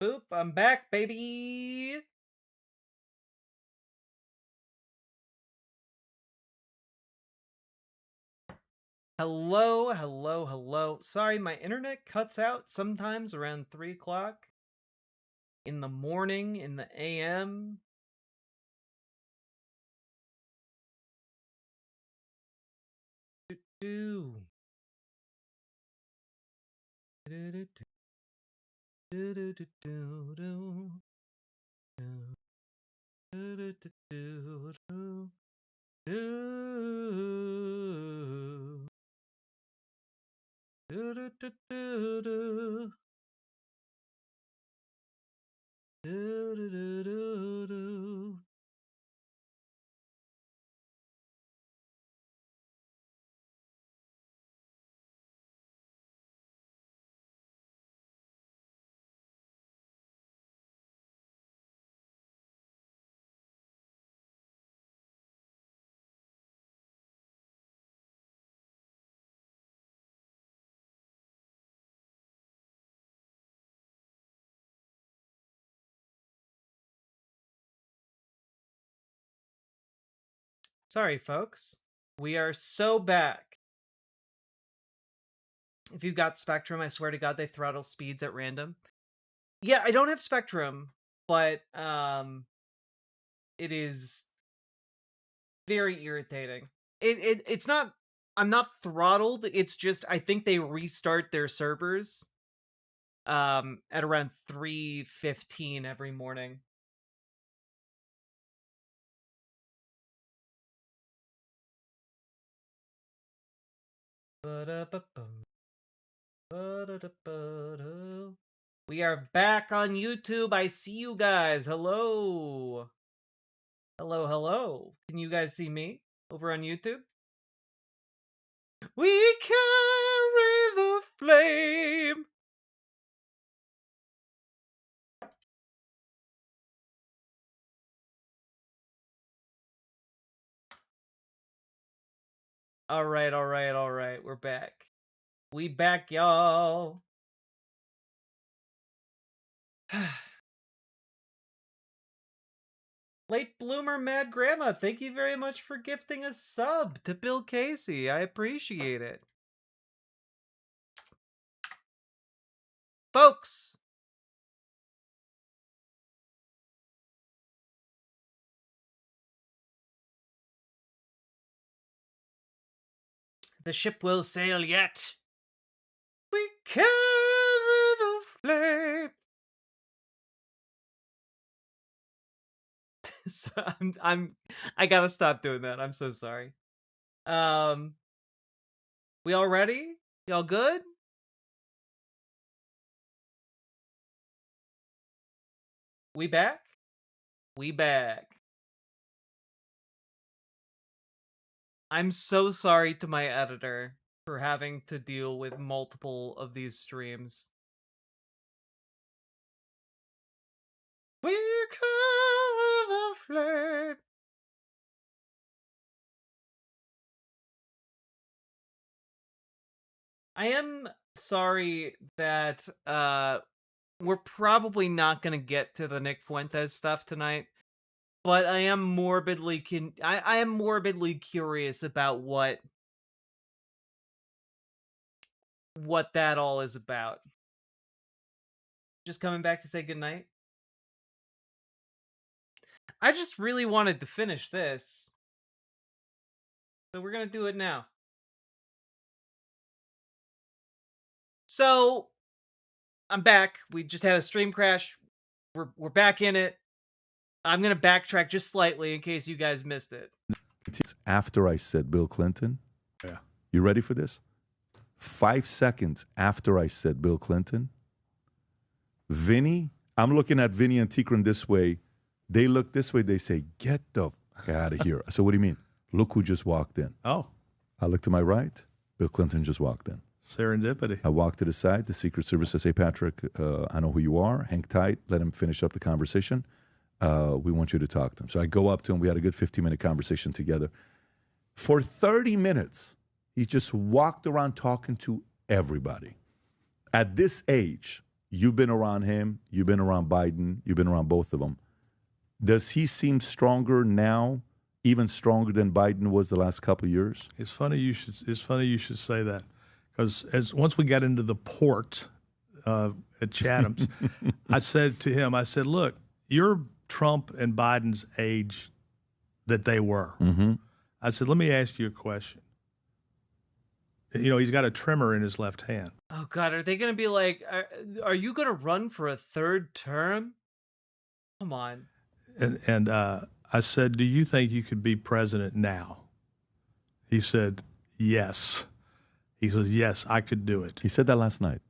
Boop, I'm back, baby. Hello, hello, hello. Sorry, my internet cuts out sometimes around 3 o'clock in the morning, in the AM. Do. Do, do, do. Do, do, do, do, do. Do, do, do, do, do. Do, do, do, do, do. Do, do, do, do, do. Sorry, folks. We are so back. If you've got Spectrum, I swear to God, they throttle speeds at random. Yeah, I don't have Spectrum, but it is very irritating. It's not. I'm not throttled. It's just I think they restart their servers at around 3:15 every morning. We are back on YouTube. I see you guys. Hello. Hello, hello. Can you guys see me over on YouTube? We carry the flame. All right, all right, all right. We're back. We back, y'all. Late bloomer Mad Grandma, thank you very much for gifting a sub to Bill Casey. I appreciate it. Folks, the ship will sail yet. We carry the flame. So I gotta stop doing that. I'm so sorry. We all ready? Y'all good? We back? We back. I'm so sorry to my editor for having to deal with multiple of these streams. We carry the flame. I am sorry that we're probably not gonna get to the Nick Fuentes stuff tonight, but I am morbidly I am morbidly curious about what that all is about. Just coming back to say goodnight. I just really wanted to finish this. So we're gonna do it now. So I'm back. We just had a stream crash. We're back in it. I'm gonna backtrack just slightly in case you guys missed it. After I said Bill Clinton. Yeah. You ready for this? 5 seconds after I said Bill Clinton, Vinny, I'm looking at Vinny and Tikran this way. They look this way. They say, get the fuck out of here. I said, what do you mean? Look who just walked in. Oh. I look to my right. Bill Clinton just walked in. Serendipity. I walk to the side. The Secret Service says, hey, Patrick, I know who you are. Hang tight. Let him finish up the conversation. We want you to talk to him. So I go up to him. We had a good 15-minute conversation together. For 30 minutes, he just walked around talking to everybody. At this age, you've been around him, you've been around Biden, you've been around both of them. Does he seem stronger now, even stronger than Biden was the last couple of years? It's funny you should say that, because once we got into the port at Chatham's, I said to him, I said, look, you're Trump and Biden's age that they were. Mm-hmm. I said, let me ask you a question. You know, he's got a trimmer in his left hand. Oh God, are they going to be like, are you going to run for a third term? Come on. And I said, do you think you could be president now? He said, yes. He says, yes, I could do it. He said that last night.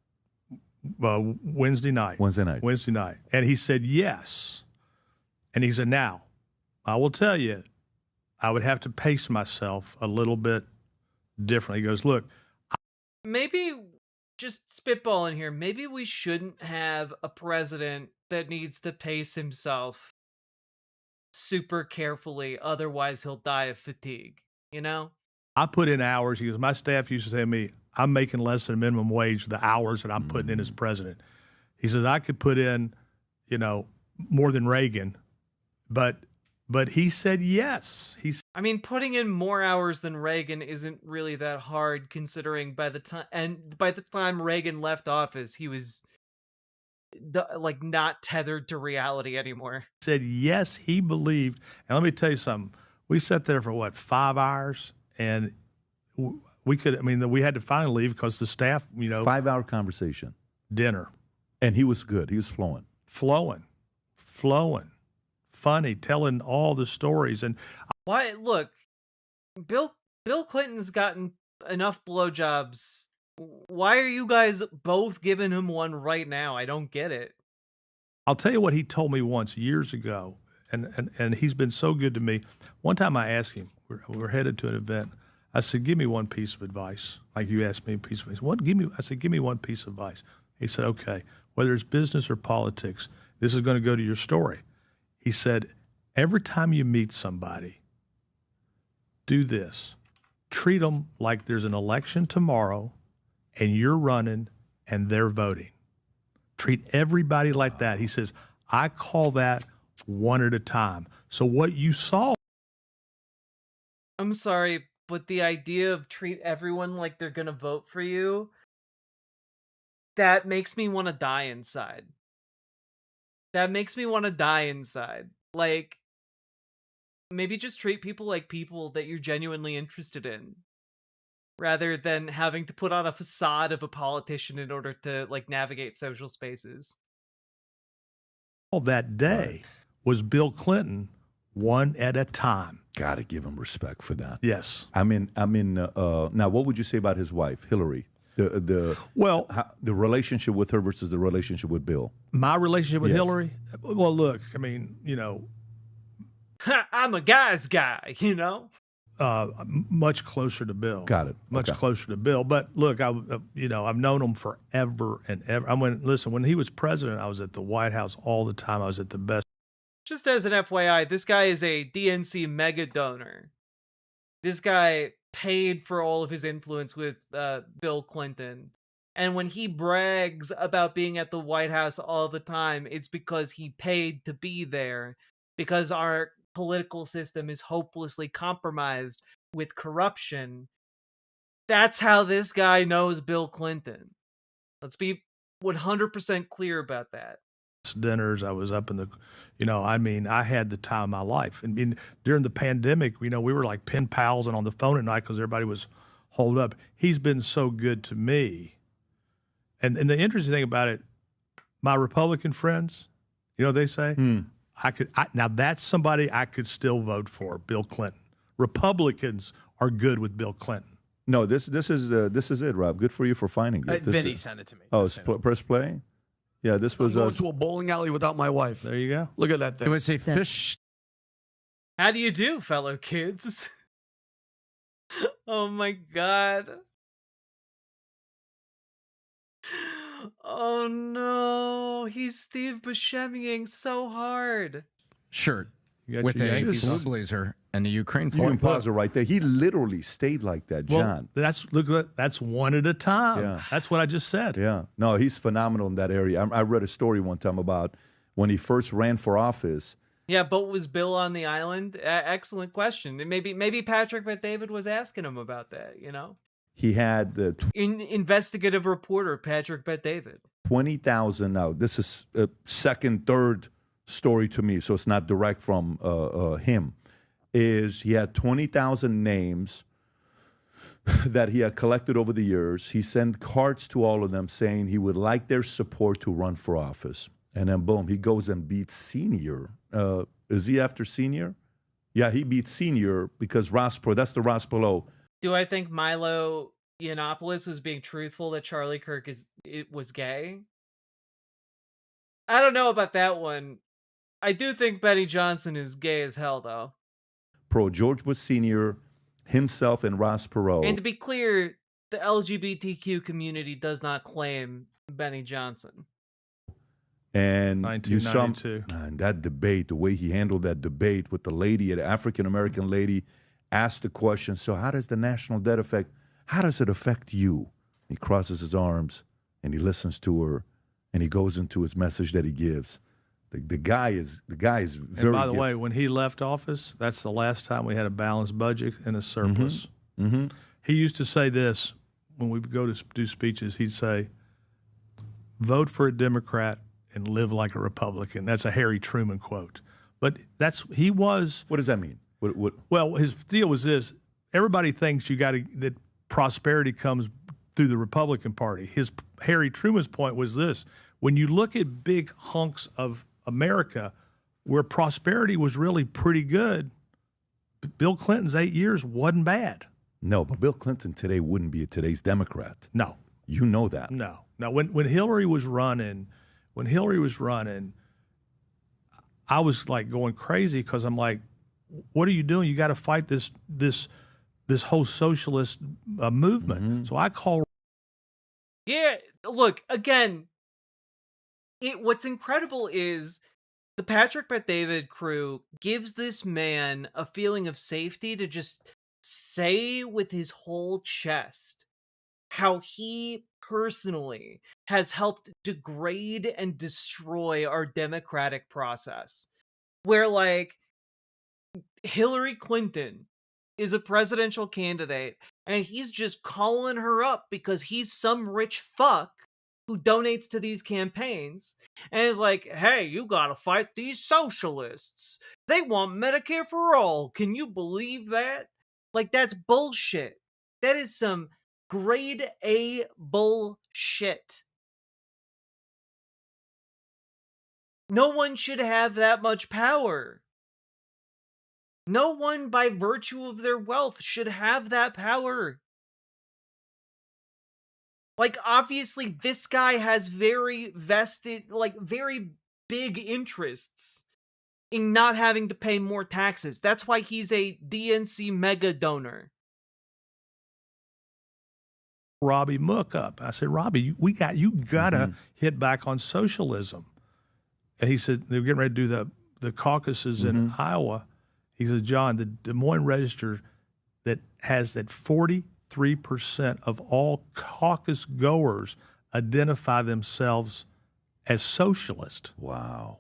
Wednesday night. Wednesday night. And he said, yes. And he said, now, I will tell you, I would have to pace myself a little bit differently. He goes, look. Maybe, just spitballing here, maybe we shouldn't have a president that needs to pace himself super carefully, otherwise he'll die of fatigue, you know? I put in hours. He goes, my staff used to say to me, I'm making less than minimum wage for the hours that I'm putting in as president. He says, I could put in, you know, more than Reagan, but he said yes. I mean, putting in more hours than Reagan isn't really that hard, considering by the time Reagan left office, he was like not tethered to reality anymore. Said yes, he believed. And let me tell you something. We sat there for what, 5 hours, and we had to finally leave because the staff, you know, 5-hour conversation, dinner, and he was good. He was flowing, funny, telling all the stories. And why? Look, Bill Clinton's gotten enough blowjobs. Why are you guys both giving him one right now? I don't get it. I'll tell you what he told me once years ago, and he's been so good to me. One time I asked him, we're headed to an event. I said, give me one piece of advice. Like you asked me a piece of advice. I said, give me one piece of advice. He said, okay, whether it's business or politics, this is going to go to your story. He said, every time you meet somebody, do this. Treat them like there's an election tomorrow and you're running and they're voting. Treat everybody like that. He says, I call that one at a time. So what you saw. I'm sorry, but the idea of treat everyone like they're going to vote for you, that makes me want to die inside. Like, maybe just treat people like people that you're genuinely interested in, rather than having to put on a facade of a politician in order to, like, navigate social spaces. All that day was Bill Clinton, one at a time. Got to give him respect for that. Yes. I mean, now what would you say about his wife, Hillary? The relationship with her versus the relationship with Bill. My relationship with Hillary? Well, look, I mean, you know. I'm a guy's guy, you know? Much closer to Bill. Got it. Much closer to Bill. But look, I've known him forever and ever. When he was president, I was at the White House all the time. I was at the best. Just as an FYI, this guy is a DNC mega donor. This guy paid for all of his influence with Bill Clinton. And when he brags about being at the White House all the time, it's because he paid to be there. Because our political system is hopelessly compromised with corruption. That's how this guy knows Bill Clinton. Let's be 100% clear about that. Dinners, I was up in the, I had the time of my life. And during the pandemic, we were like pen pals and on the phone at night because everybody was holed up. He's been so good to me. And the interesting thing about it, my Republican friends, they say, now that's somebody I could still vote for, Bill Clinton. Republicans are good with Bill Clinton. No, this is it, Rob. Good for you for finding it. Vinny sent it to me. Oh, press play? Yeah, this was going us. to a bowling alley without my wife. There you go. Look at that thing. It would say fish. How do you do, fellow kids? Oh my God. Oh no, he's Steve Buscemiing so hard. Shirt. You got with your a Yankees blue on. blazer and the Ukraine You flag. can pause it right there. He literally stayed like that, Well, John. that's one at a time. Yeah. That's what I just said. Yeah. No, he's phenomenal in that area. I read a story one time about when he first ran for office. Yeah, but was Bill on the island? Excellent question. And maybe Patrick Bet-David was asking him about that, you know? He had Investigative reporter Patrick Bet-David. 20,000. Now, this is a second, third story to me, so it's not direct from him. Is he had 20,000 names that he had collected over the years. He sent cards to all of them saying he would like their support to run for office. And then, boom, he goes and beats Senior. Is he after Senior? Yeah, he beat Senior because that's the Ross Perot. Do I think Milo Yiannopoulos was being truthful that Charlie Kirk was gay? I don't know about that one. I do think Benny Johnson is gay as hell, though. George Bush Senior, himself, and Ross Perot. And to be clear, the LGBTQ community does not claim Benny Johnson. And you saw 1992. that debate, the way he handled that debate with the lady, an African-American lady, asked the question, so how does the national debt affect, how does it affect you? He crosses his arms and he listens to her and he goes into his message that he gives. The guy is very And by the way, when he left office, that's the last time we had a balanced budget and a surplus. Mm-hmm. He used to say this when we would go to do speeches. He'd say, vote for a Democrat and live like a Republican. That's a Harry Truman quote. But he was. What does that mean? What? Well, his deal was this. Everybody thinks that prosperity comes through the Republican Party. Harry Truman's point was this. When you look at big hunks of America where prosperity was really pretty good, Bill Clinton's 8 years wasn't bad. No, but Bill Clinton today wouldn't be today's Democrat. No. You know that. No. When Hillary was running, I was like going crazy because I'm like, what are you doing? You got to fight this whole socialist movement. Mm-hmm. So I call. Yeah, look, again, what's incredible is the Patrick Bet-David crew gives this man a feeling of safety to just say with his whole chest how he personally has helped degrade and destroy our democratic process. Where, like, Hillary Clinton is a presidential candidate and he's just calling her up because he's some rich fuck who donates to these campaigns and is like, hey, you gotta fight these socialists. They want Medicare for all. Can you believe that? Like, that's bullshit. That is some grade A bullshit. No one should have that much power. No one, by virtue of their wealth, should have that power. Like, obviously, this guy has very very big interests in not having to pay more taxes. That's why he's a DNC mega donor. Robbie Mook up. I said, Robbie, you gotta hit back on socialism. And he said they were getting ready to do the caucuses in Iowa. He says, John, the Des Moines Register that has that 43% of all caucus goers identify themselves as socialist. Wow.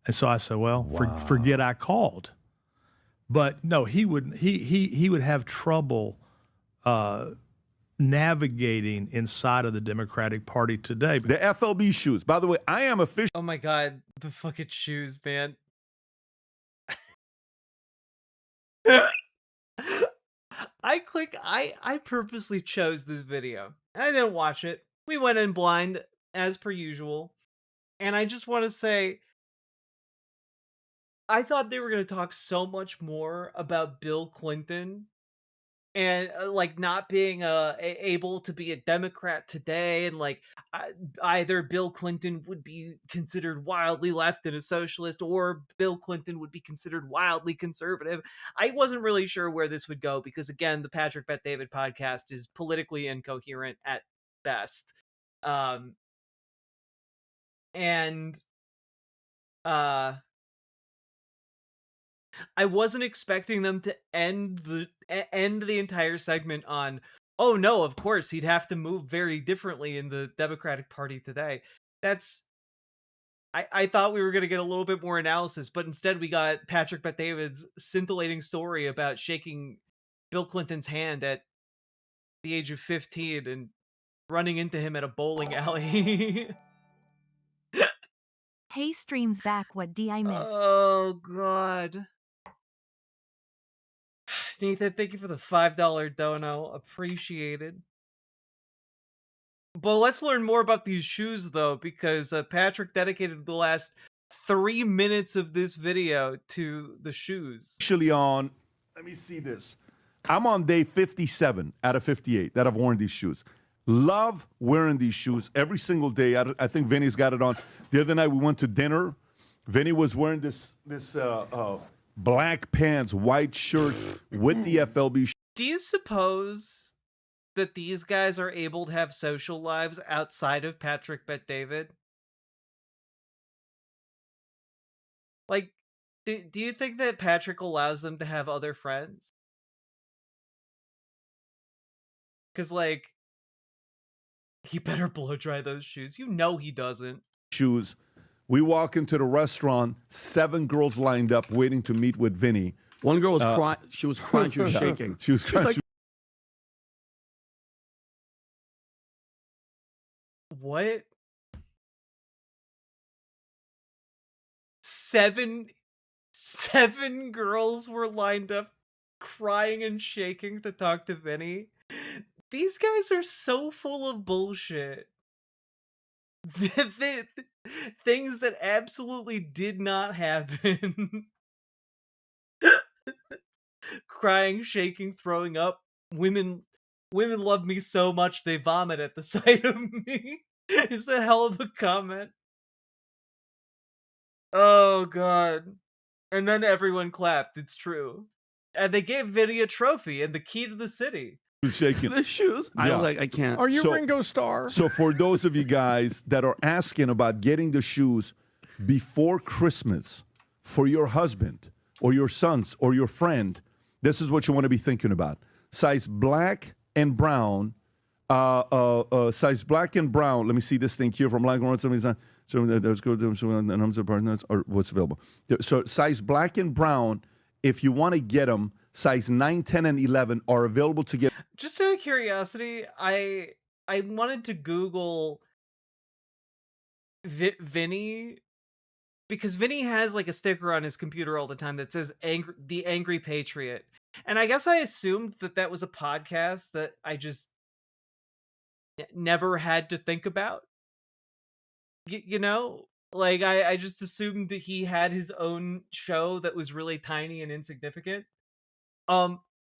And so I said, well, forget I called. But no, he would have trouble navigating inside of the Democratic Party today. The FLB shoes. By the way, I am official. Oh my god, the fucking shoes, man. I purposely chose this video. I didn't watch it. We went in blind, as per usual. And I just want to say, I thought they were going to talk so much more about Bill Clinton and like not being able to be a Democrat today, and like either Bill Clinton would be considered wildly left and a socialist, or Bill Clinton would be considered wildly conservative. I wasn't really sure where this would go because, again, the Patrick Bet-David podcast is politically incoherent at best. And I wasn't expecting them to end the entire segment on, "Oh, no, of course, he'd have to move very differently in the Democratic Party today." That's I thought we were gonna get a little bit more analysis, but instead we got Patrick Bet-David's scintillating story about shaking Bill Clinton's hand at the age of 15 and running into him at a bowling alley. Hey streams back, what did I miss? Oh, God. Nathan, thank you for the $5 dono. Appreciated. But let's learn more about these shoes, though, because Patrick dedicated the last 3 minutes of this video to the shoes. Actually on, let me see this. I'm on day 57 out of 58 that I've worn these shoes. Love wearing these shoes every single day. I think Vinny's got it on. The other night we went to dinner. Vinny was wearing this black pants, white shirt with the FLB. Do you suppose that these guys are able to have social lives outside of Patrick Bet-David? Like, do you think that Patrick allows them to have other friends? Because, like, he better blow dry those shoes. You know he doesn't. Shoes. We walk into the restaurant, 7 girls lined up waiting to meet with Vinny. One girl was crying. She was crying. She was shaking. She was crying. like- What? 7 girls were lined up crying and shaking to talk to Vinny. These guys are so full of bullshit. Things that absolutely did not happen. Crying, shaking, throwing up. Women love me so much they vomit at the sight of me. It's a hell of a comment. Oh, God. And then everyone clapped. It's true. And they gave Vinny a trophy and the key to the city. Was shaking. The shoes. I Yeah. was like, I can't. Are you So- Ringo Starr? So for those of you guys that are asking about getting the shoes before Christmas for your husband or your sons or your friend, this is what you want to be thinking about. Size black and brown. Size black and brown. Let me see this thing here from Black and White. So let's go to some partners or what's available. So size black and brown. If you want to get them, size 9, 10, and 11 are available to get. Just out of curiosity, I wanted to Google Vinny, because Vinny has like a sticker on his computer all the time that says "The Angry Patriot," and I guess I assumed that that was a podcast that I just never had to think about. You know, like I just assumed that he had his own show that was really tiny and insignificant.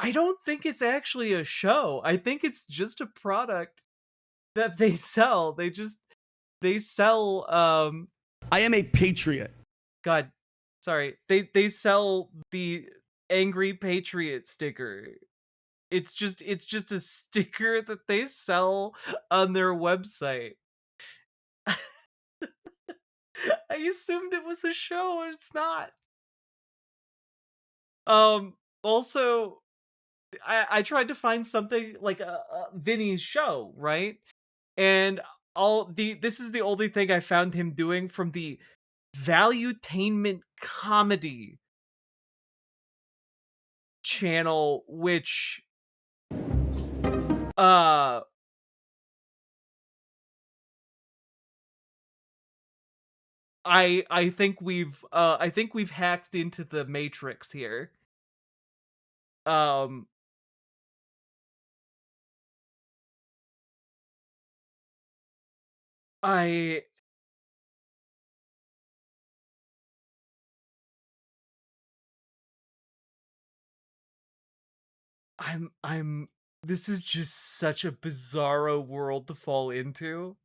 I don't think it's actually a show. I think it's just a product that they sell. They sell I am a patriot. God, sorry. They sell the Angry Patriot sticker. It's just a sticker that they sell on their website. I assumed it was a show and it's not. Also, I tried to find something like a Vinny's show, right? And this is the only thing I found him doing from the Valuetainment comedy channel, which I think we've hacked into the Matrix here. I'm this is just such a bizarro world to fall into.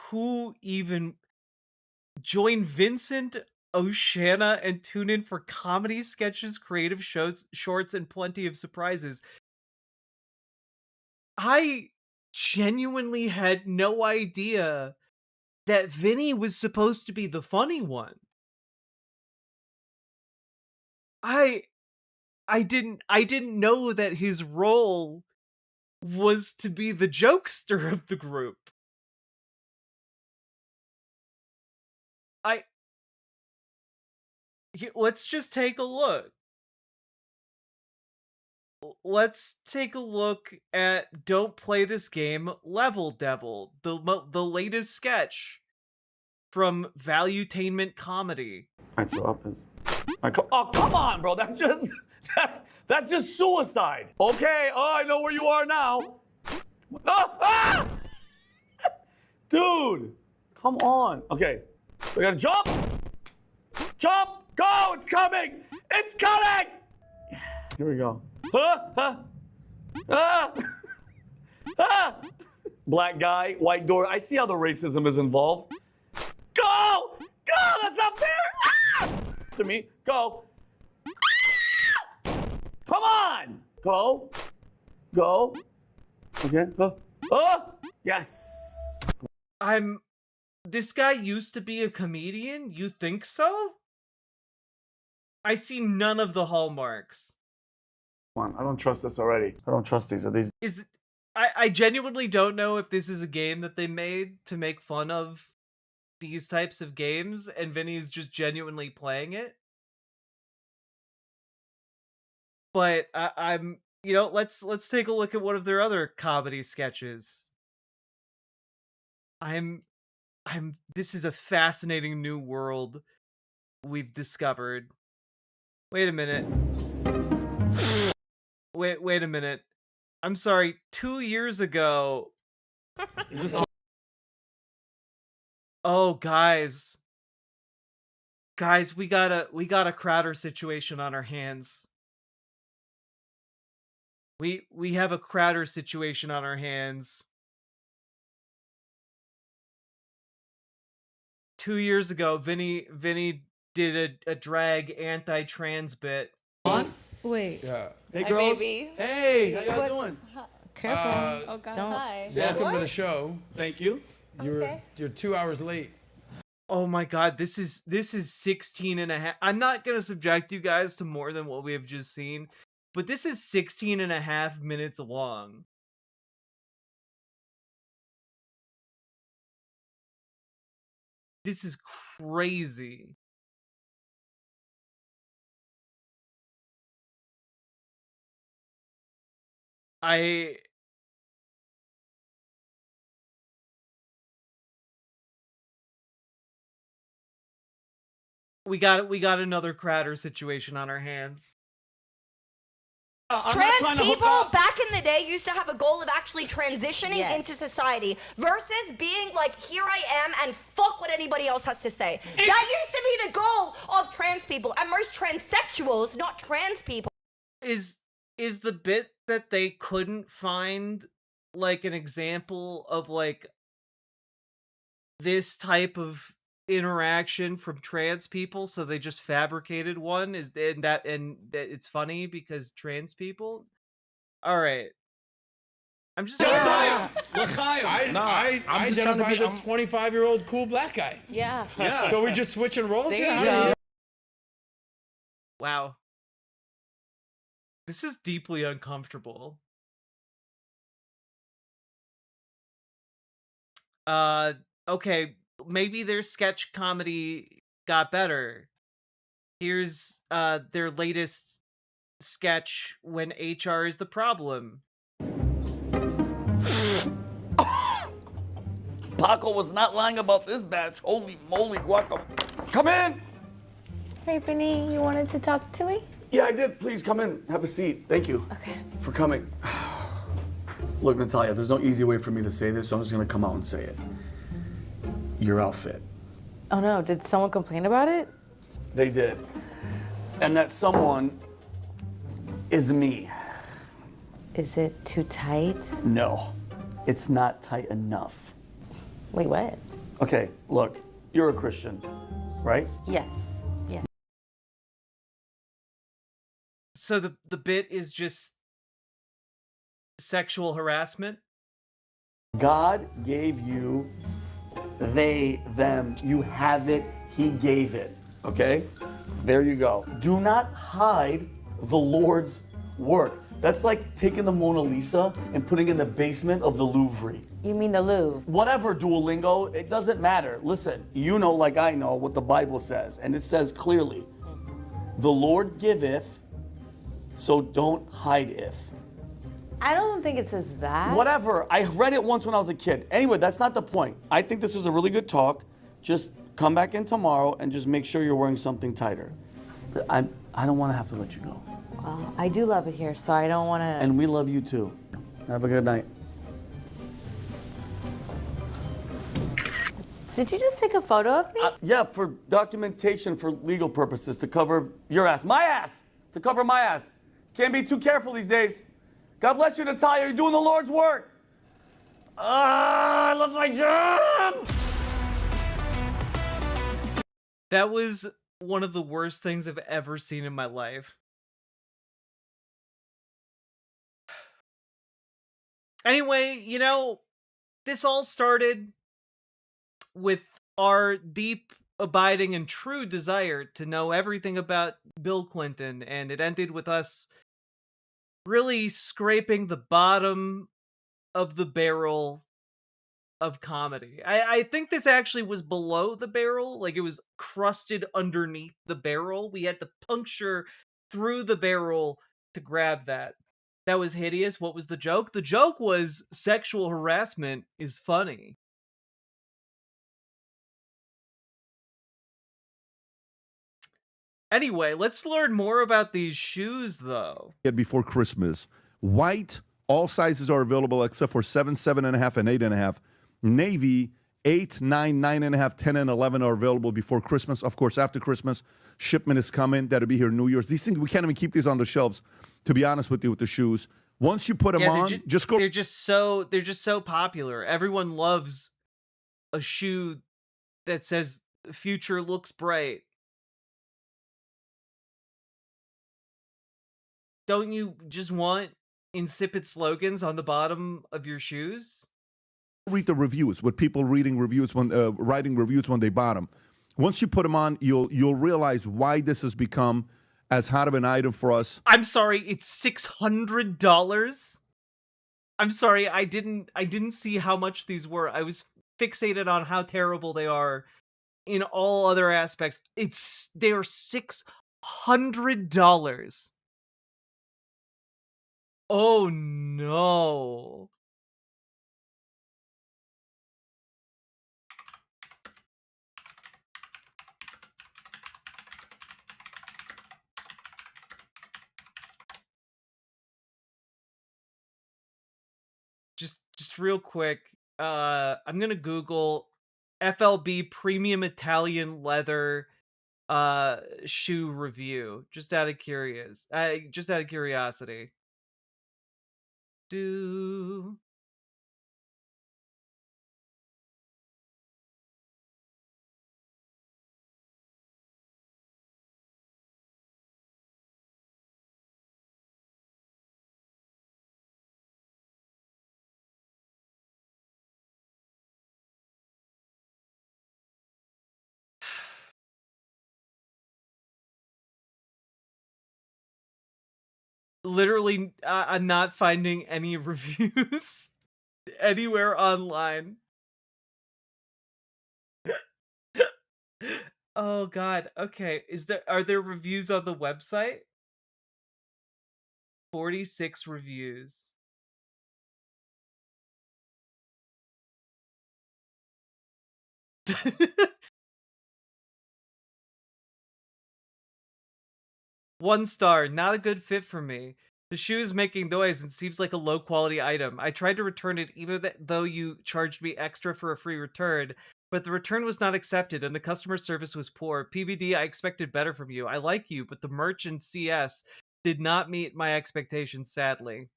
Who even join Vincent Oceana and tune in for comedy sketches, creative shows, shorts, and plenty of surprises. I genuinely had no idea that Vinny was supposed to be the funny one. I didn't know that his role was to be the jokester of the group. Let's just take a look. Let's take a look at Don't Play This Game Level Devil, the latest sketch from Valuetainment Comedy. All right, so up is. Oh, come on, bro. That's just suicide. Okay. Oh, I know where you are now. Ah! Dude, come on. Okay, so I gotta jump. Jump. Go. It's coming. It's coming. Here we go. Black guy, white door. I see how the racism is involved. Go! Go! That's not fair! Ah! To me. Go. Ah! Come on! Go. Go. Okay. Yes. This guy used to be a comedian? You think so? I see none of the hallmarks. Come on, I don't trust this already. I don't trust these. Are these? I genuinely don't know if this is a game that they made to make fun of these types of games, and Vinny's just genuinely playing it. But I'm, let's take a look at one of their other comedy sketches. This is a fascinating new world we've discovered. Wait a minute. Wait a minute. I'm sorry, 2 years ago. Is this? Oh, guys. Guys, we got a Crowder situation on our hands. We have a Crowder situation on our hands. 2 years ago, Vinny did a drag anti-trans bit. Wait. Yeah. Hey, Hi, girls. baby. Hey, how y'all What- doing? Careful. Oh, God. Hi. Welcome to the show. Thank you. You're 2 hours late. Oh my god, this is 16 and a half. I'm not going to subject you guys to more than what we have just seen, but this is 16 and a half minutes long. This is crazy. We got another Crowder situation on our hands. I'm not Trans trying to hook people up. back in the day used to have a goal of actually transitioning Yes. into society versus being like, here I am and fuck what anybody else has to say. That used to be the goal of trans people and most transsexuals, not trans people. Is the bit that they couldn't find like an example of like this type of interaction from trans people, so they just fabricated one? And that it's funny because trans people? All right. I'm just I I'm just trying to identify be- as a 25-year-old cool black guy. Yeah. Yeah. So we just switching roles There here? you How does go. it- wow. This is deeply uncomfortable. Okay, maybe their sketch comedy got better. Here's their latest sketch, When HR is the Problem. Paco was not lying about this batch. Holy moly, guacamole. Come in. Hey, Vinny, you wanted to talk to me? Yeah, I did. Please come in. Have a seat. Thank you Okay. for coming. Look, Natalia, there's no easy way for me to say this, so I'm just going to come out and say it. Your outfit. Oh no, did someone complain about it? They did. And that someone is me. Is it too tight? No, it's not tight enough. Wait, what? Okay, look, you're a Christian, right? Yes. Yes. So the bit is just sexual harassment? God gave you they, them. You have it, he gave it. Okay? There you go. Do not hide the Lord's work. That's like taking the Mona Lisa and putting it in the basement of the Louvre. You mean the Louvre? Whatever, Duolingo, it doesn't matter. Listen, you know like I know what the Bible says, and it says clearly, the Lord giveth, so don't hideth. I don't think it says that. Whatever, I read it once when I was a kid. Anyway, that's not the point. I think this was a really good talk. Just come back in tomorrow and just make sure you're wearing something tighter. I don't want to have to let you go. Well, I do love it here, so I don't want to. And we love you too. Have a good night. Did you just take a photo of me? Yeah, for documentation for legal purposes, to cover your ass. My ass! To cover my ass. Can't be too careful these days. God bless you, Natalia. You're doing the Lord's work. I love my job! That was one of the worst things I've ever seen in my life. Anyway, you know, this all started with our deep, abiding, and true desire to know everything about Bill Clinton, and it ended with us really scraping the bottom of the barrel of comedy. I think this actually was below the barrel, like it was crusted underneath the barrel. We had to puncture through the barrel to grab that. That was hideous. What was the joke? The joke was sexual harassment is funny. Anyway, let's learn more about these shoes, though. Before Christmas. White, all sizes are available except for 7, 7.5, and 8.5. Navy, 8, 9, 9.5, 10, and 11 are available before Christmas. Of course, after Christmas, shipment is coming. That'll be here New Year's. These things, we can't even keep these on the shelves, to be honest with you, with the shoes. Once you put them on, just go. They're just so popular. Everyone loves a shoe that says "the future looks bright." Don't you just want insipid slogans on the bottom of your shoes? Read the reviews, with people reading reviews when writing reviews when they bought them. Once you put them on, you'll realize why this has become as hot of an item for us. I'm sorry, it's $600. I'm sorry, I didn't see how much these were. I was fixated on how terrible they are in all other aspects. They are $600. Oh no. Just real quick, I'm gonna Google FLB premium Italian leather shoe review, just out of curiosity. Do literally, I'm not finding any reviews anywhere online. Oh god. Okay, are there reviews on the website? 46 reviews. One star, not a good fit for me. The shoe is making noise and seems like a low quality item. I tried to return it though you charged me extra for a free return, but the return was not accepted and the customer service was poor. PVD, I expected better from you. I like you, but the merch and CS did not meet my expectations, sadly.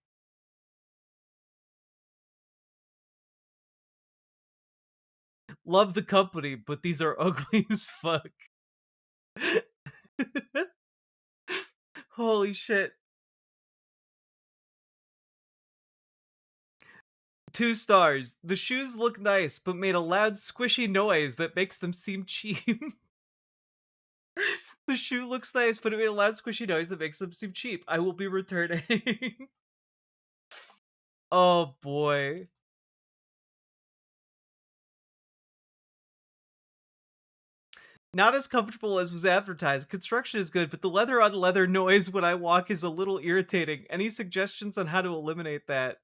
Love the company, but these are ugly as fuck. Holy shit. 2 stars. The shoes look nice, but made a loud squishy noise that makes them seem cheap. The shoe looks nice, but it made a loud squishy noise that makes them seem cheap. I will be returning. Oh boy. Not as comfortable as was advertised. Construction is good, but the leather on leather noise when I walk is a little irritating. Any suggestions on how to eliminate that?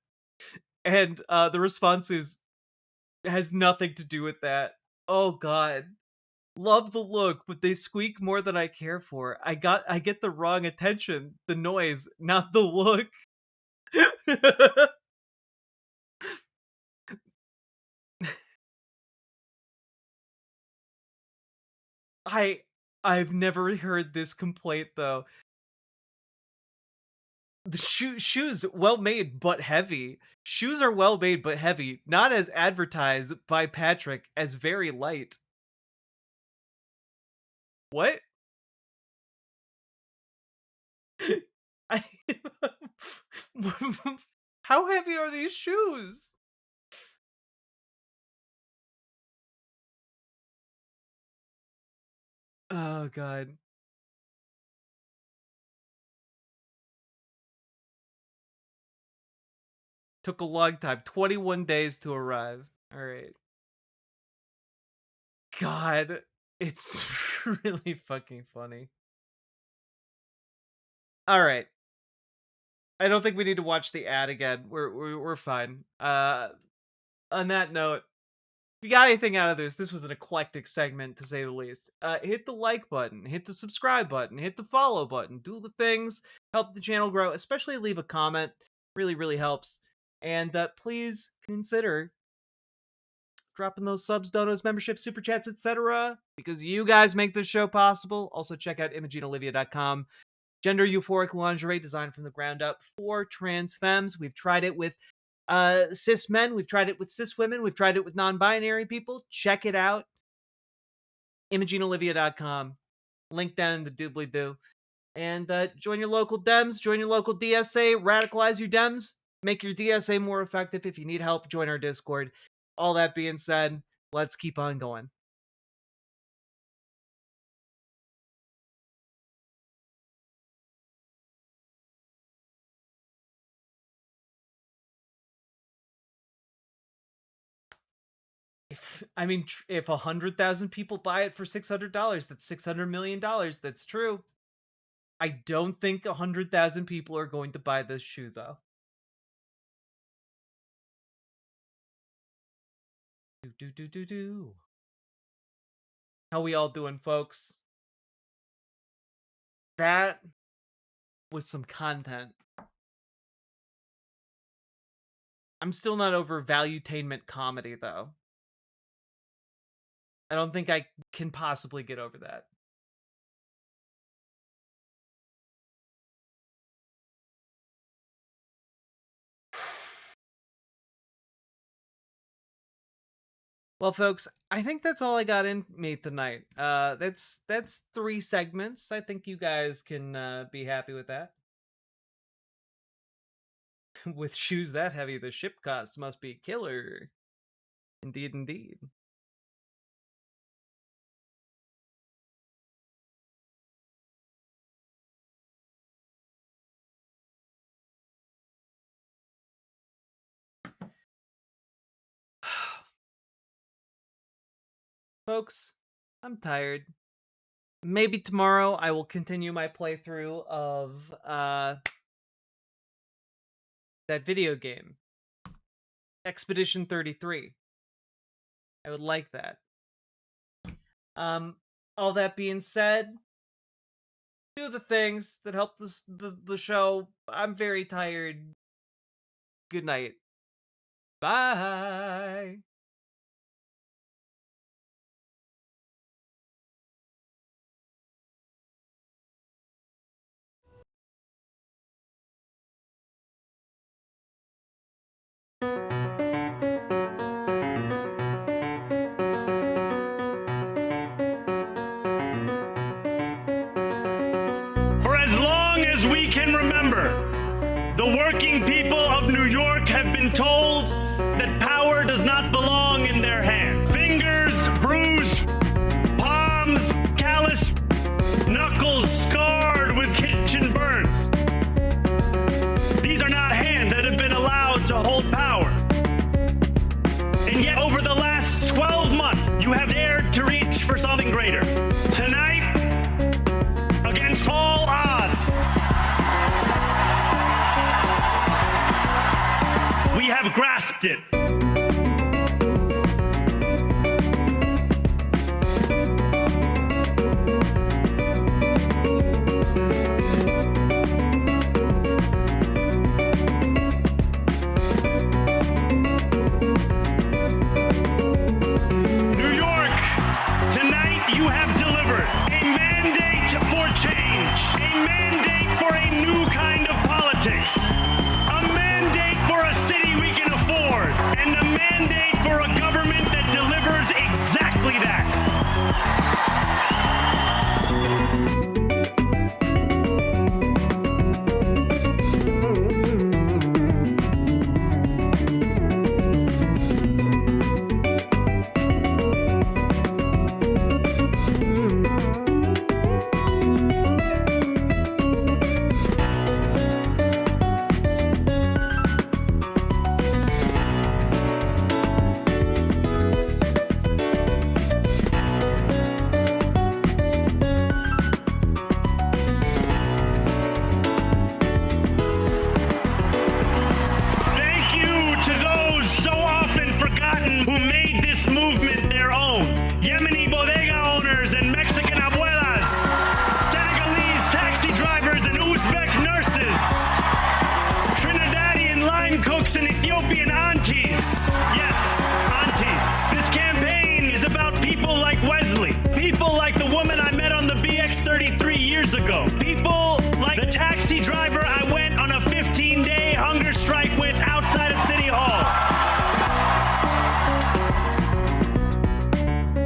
And the response is, has nothing to do with that. Oh god. Love the look, but they squeak more than I care for. I get the wrong attention. The noise, not the look. I've never heard this complaint though. The shoes well made but heavy. Shoes are well made but heavy, not as advertised by Patrick as very light. What? I How heavy are these shoes? Oh god. Took a long time. 21 days to arrive. All right. God, it's really fucking funny. All right. I don't think we need to watch the ad again. We're fine. On that note, if you got anything out of this was an eclectic segment to say the least. Hit the like button, hit the subscribe button, hit the follow button, do the things, help the channel grow, especially leave a comment. Really, really helps. And please consider dropping those subs, donos, memberships, super chats, etc. because you guys make this show possible. Also, check out ImogeneOlivia.com. Gender euphoric lingerie designed from the ground up for trans femmes. We've tried it with cis men. We've tried it with cis women. We've tried it with non-binary people. Check it out. ImogeneOlivia.com. Link down in the doobly-doo. And join your local Dems. Join your local DSA. Radicalize your Dems. Make your DSA more effective. If you need help, join our Discord. All that being said, let's keep on going. If 100,000 people buy it for $600, that's $600 million. That's true. I don't think 100,000 people are going to buy this shoe, though. How we all doing, folks? That was some content. I'm still not over Valuetainment comedy, though. I don't think I can possibly get over that. Well, folks, I think that's all I got in me tonight. That's 3 segments. I think you guys can be happy with that. With shoes that heavy, the ship costs must be killer. Indeed, indeed. Folks, I'm tired. Maybe tomorrow I will continue my playthrough of that video game, Expedition 33. I would like that. All that being said, do the things that help the show. I'm very tired. Good night. Bye. For as long as we can remember, the working people of New York have been told that you have dared to reach for something greater. Tonight, against all odds, we have grasped it. New York, tonight you have delivered a mandate for change, a mandate for a new kind of politics, a mandate for a city we can afford, and a mandate for a government that delivers exactly that. Thank you to those so often forgotten who made this movement their own. Yemeni bodega owners and Mexican abuelas, Senegalese taxi drivers and Uzbek nurses, Trinidadian line cooks and Ethiopian aunties. Yes, aunties. This campaign is about people like Wesley, people like the woman I met on the BX-33 years ago, people like the taxi driver I went on a 15-day hunger strike with outside of City Hall.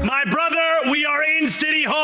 My brother, we are in City Hall.